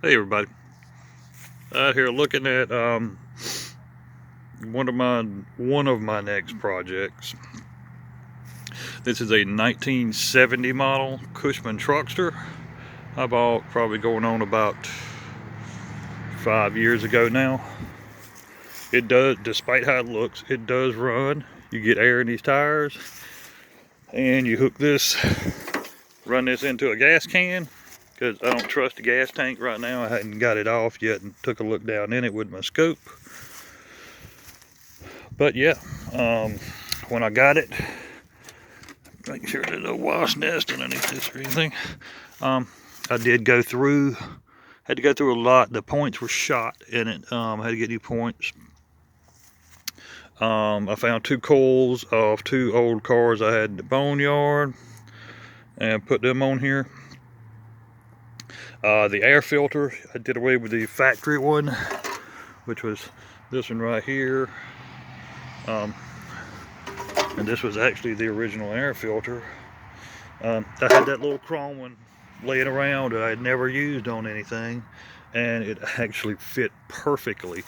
Hey everybody, out here looking at one of my next projects. This is a 1970 model Cushman truckster I bought probably going on about 5 years ago now. It does, despite how it looks, it does run. You get air in these tires and you run this into a gas can, because I don't trust the gas tank right now. I hadn't got it off yet and took a look down in it with my scope. But yeah, when I got it, make sure there's no wasp nest underneath this or anything. I did go through, had to go through a lot. The points were shot in it. Had to get new points. I found 2 coils of 2 old cars I had in the boneyard and put them on here. The air filter, I did away with the factory one, which was this one right here. And this was actually the original air filter. I had that little chrome one laying around that I had never used on anything, and it actually fit perfectly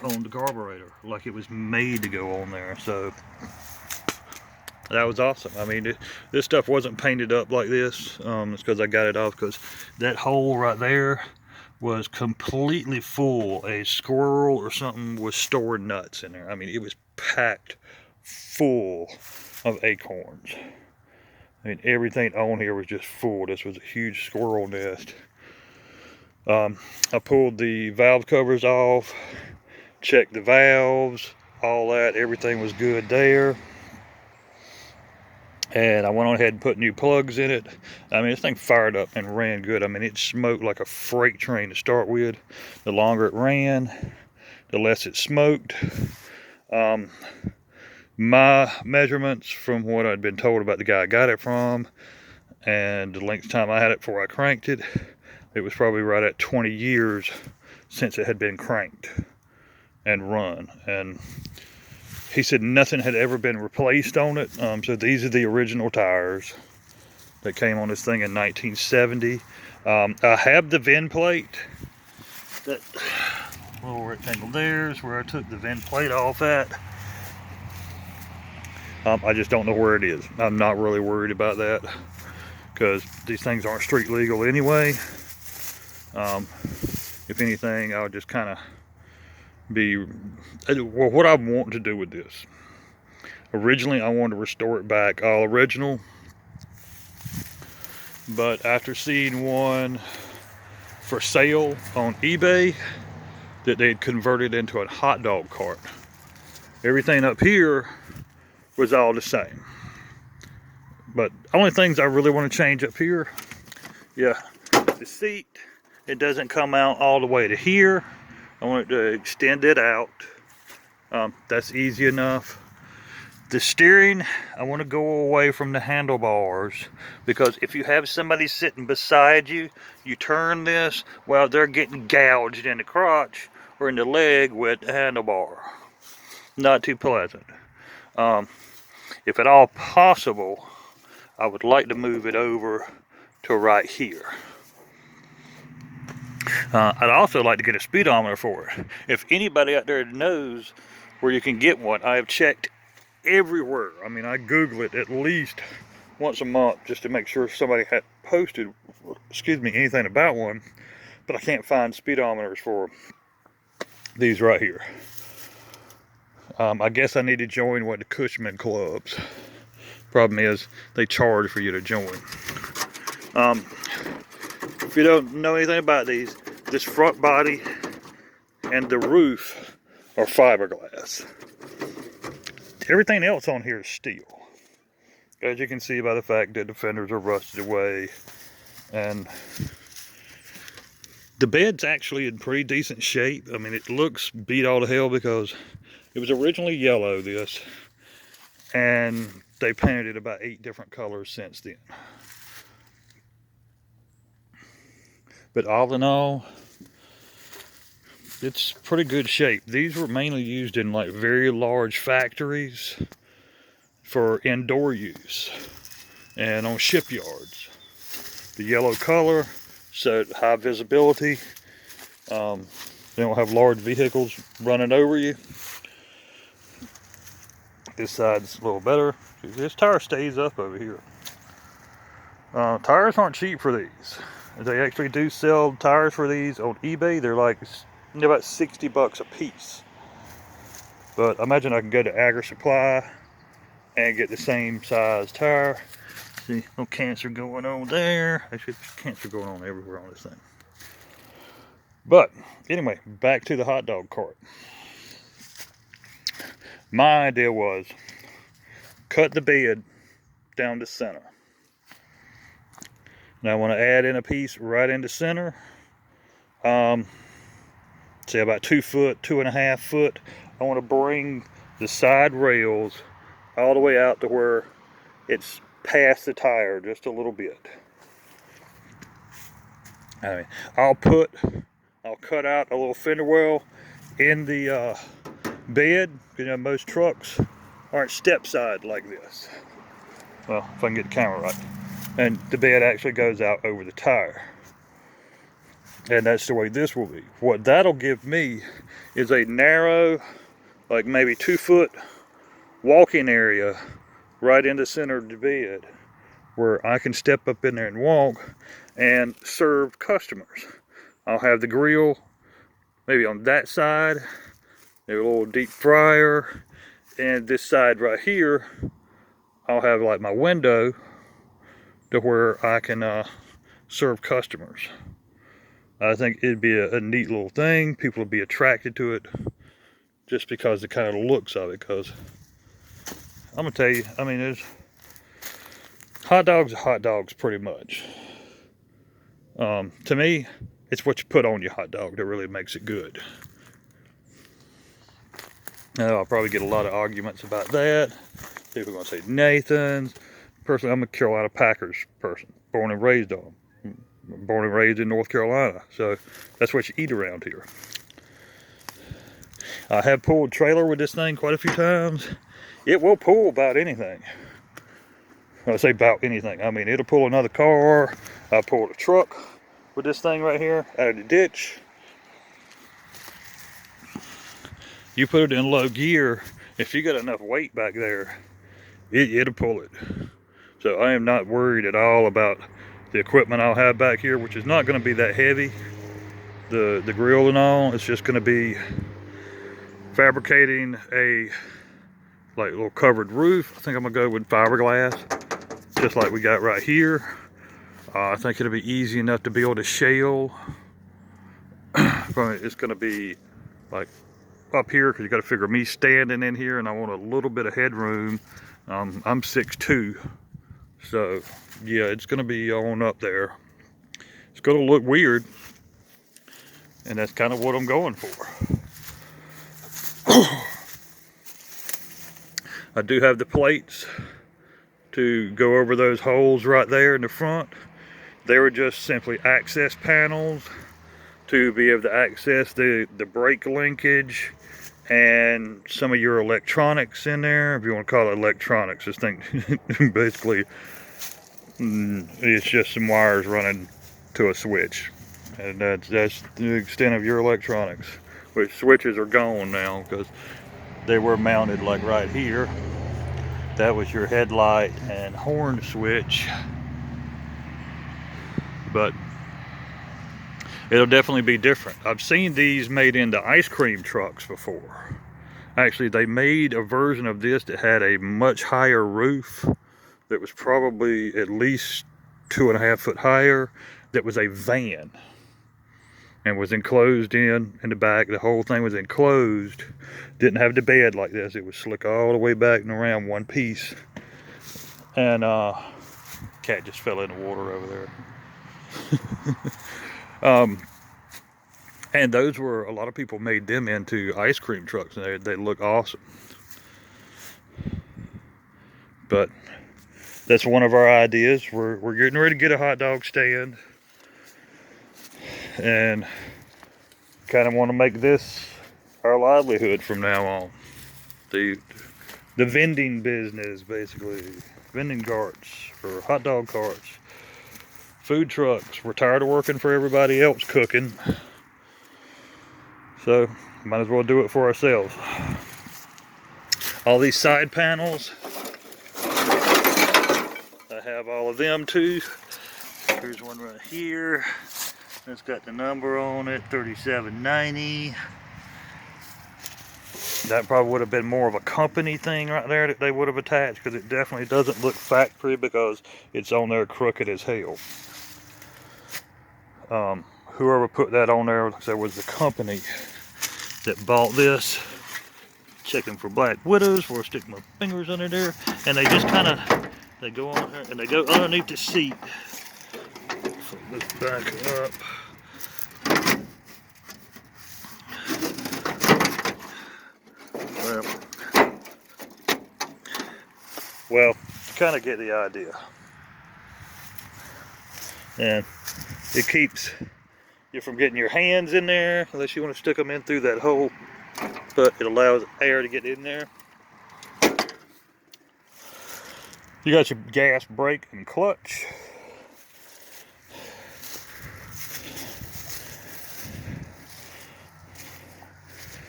on the carburetor, like it was made to go on there. So that was awesome. I mean, this stuff wasn't painted up like this. It's because I got it off, because that hole right there was completely full. A squirrel or something was storing nuts in there. I mean, it was packed full of acorns. I mean, everything on here was just full. This was a huge squirrel nest. I pulled the valve covers off, checked the valves, all that. Everything was good there. And I went on ahead and put new plugs in it. I mean, this thing fired up and ran good. I mean, it smoked like a freight train to start with. The longer it ran, the less it smoked. My measurements from what I'd been told about the guy I got it from, and the length of time I had it before I cranked it, it was probably right at 20 years since it had been cranked and run. And he said nothing had ever been replaced on it. So these are the original tires that came on this thing in 1970. I have the VIN plate. That little rectangle there is where I took the VIN plate off at. I just don't know where it is. I'm not really worried about that, because these things aren't street legal anyway. If anything, I'll just kind of well, what I want to do with this. Originally, I wanted to restore it back all original, but after seeing one for sale on eBay that they'd converted into a hot dog cart, everything up here was all the same. But only things I really want to change up here, yeah, the seat, it doesn't come out all the way to here. I want it to extend it out. That's easy enough. The steering, I want to go away from the handlebars, because if you have somebody sitting beside you, you turn this while they're getting gouged in the crotch or in the leg with the handlebar. Not too pleasant. If at all possible, I would like to move it over to right here. I'd also like to get a speedometer for it. If anybody out there knows where you can get one, I have checked everywhere. I mean, I Google it at least once a month just to make sure somebody had posted, anything about one, but I can't find speedometers for these right here. I guess I need to join one of the Cushman clubs. Problem is, they charge for you to join. If you don't know anything about these, this front body and the roof are fiberglass. Everything else on here is steel, as you can see by the fact that the fenders are rusted away, and the bed's actually in pretty decent shape. I mean, it looks beat all to hell because it was originally yellow, this, and they painted it about 8 different colors since then. But all in all, it's pretty good shape. These were mainly used in like very large factories for indoor use and on shipyards. The yellow color so high visibility. They don't have large vehicles running over you. This side's a little better. This tire stays up over here. Tires aren't cheap for these. They actually do sell tires for these on eBay. They're like about 60 bucks a piece. But I imagine I can go to Agri Supply and get the same size tire. See, no cancer going on there. Actually, there's cancer going on everywhere on this thing. But anyway, back to the hot dog cart. My idea was cut the bed down to center. Now I want to add in a piece right into center. Say about 2 foot, 2.5 foot. I want to bring the side rails all the way out to where it's past the tire just a little bit. I mean, I'll cut out a little fender well in the bed. You know, most trucks aren't step side like this. Well, if I can get the camera right. And the bed actually goes out over the tire. And that's the way this will be. What that'll give me is a narrow, like maybe 2 foot walking area right in the center of the bed where I can step up in there and walk and serve customers. I'll have the grill maybe on that side, maybe a little deep fryer, and this side right here I'll have like my window to where I can serve customers. I think it'd be a neat little thing. People would be attracted to it just because the kind of looks of it. Because I'm gonna tell you, I mean, there's hot dogs are hot dogs pretty much. To me, it's what you put on your hot dog that really makes it good. Now, I'll probably get a lot of arguments about that. People are gonna say Nathan's. Personally, I'm a Carolina Packers person, born and raised on them. Born and raised in North Carolina, so that's what you eat around here. I have pulled trailer with this thing quite a few times. It will pull about anything. I say about anything. I mean, it'll pull another car. I pulled a truck with this thing right here out of the ditch. You put it in low gear, if you got enough weight back there, it'll pull it. So I am not worried at all about the equipment I'll have back here, which is not going to be that heavy. The grill and all, it's just going to be fabricating a like little covered roof. I think I'm going to go with fiberglass, just like we got right here. I think it'll be easy enough to build a shell. It's going to be like up here, because you got to figure me standing in here, and I want a little bit of headroom. I'm 6'2", so yeah, it's going to be on up there. It's going to look weird, and that's kind of what I'm going for. I do have the plates to go over those holes right there in the front. They were just simply access panels to be able to access the brake linkage and some of your electronics in there, if you want to call it electronics. This thing basically, it's just some wires running to a switch, and that's the extent of your electronics. Which switches are gone now, because they were mounted like right here. That was your headlight and horn switch, but it'll definitely be different. I've seen these made into ice cream trucks before. Actually, they made a version of this that had a much higher roof, that was probably at least 2.5 foot higher, that was a van and was enclosed in the back. The whole thing was enclosed. Didn't have the bed like this. It was slick all the way back and around one piece. And cat just fell in the water over there. And those were, a lot of people made them into ice cream trucks, and they look awesome. But that's one of our ideas. We're getting ready to get a hot dog stand, and kind of want to make this our livelihood from now on. The vending business, basically. Vending carts, or hot dog carts. food trucks. We're tired of working for everybody else cooking. So, might as well do it for ourselves. All these side panels, I have all of them too. Here's one right here. It's got the number on it, 3790. That probably would have been more of a company thing right there that they would have attached, because it definitely doesn't look factory because it's on there crooked as hell. Whoever put that on there, like I said, was the company that bought this. Checking for black widows before I stick my fingers under there, and they just kind of, they go on there and they go underneath the seat. So let's back up. Well, you kind of get the idea. And it keeps you from getting your hands in there, unless you want to stick them in through that hole, but it allows air to get in there. You got your gas, brake, and clutch.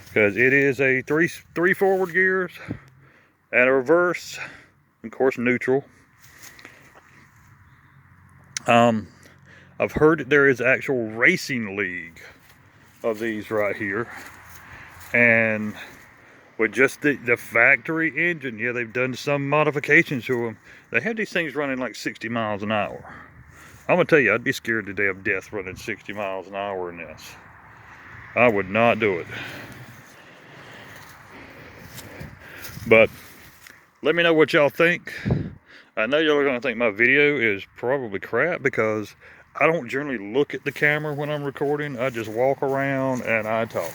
Because it is a three forward gears and a reverse, of course neutral. I've heard that there is an actual racing league of these right here, and with just the factory engine, yeah, they've done some modifications to them. They have these things running like 60 miles an hour. I'm gonna tell you, I'd be scared to death running 60 miles an hour in this. I would not do it. But let me know what y'all think. I know y'all are gonna think my video is probably crap because I don't generally look at the camera when I'm recording. I just walk around and I talk.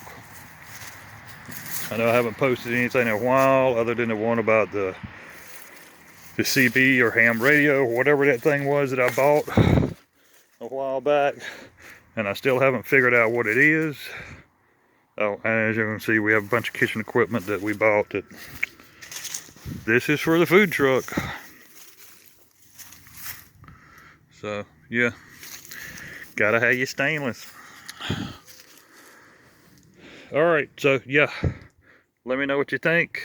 I know I haven't posted anything in a while other than the one about the CB or ham radio or whatever that thing was that I bought a while back, and I still haven't figured out what it is. Oh, and as you can see, we have a bunch of kitchen equipment that we bought that this is for the food truck. So yeah, gotta have your stainless. All right, so yeah, let me know what you think,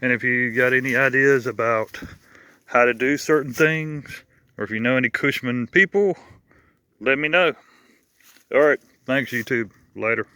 and if you got any ideas about how to do certain things, or if you know any Cushman people, let me know. All right, thanks YouTube. Later.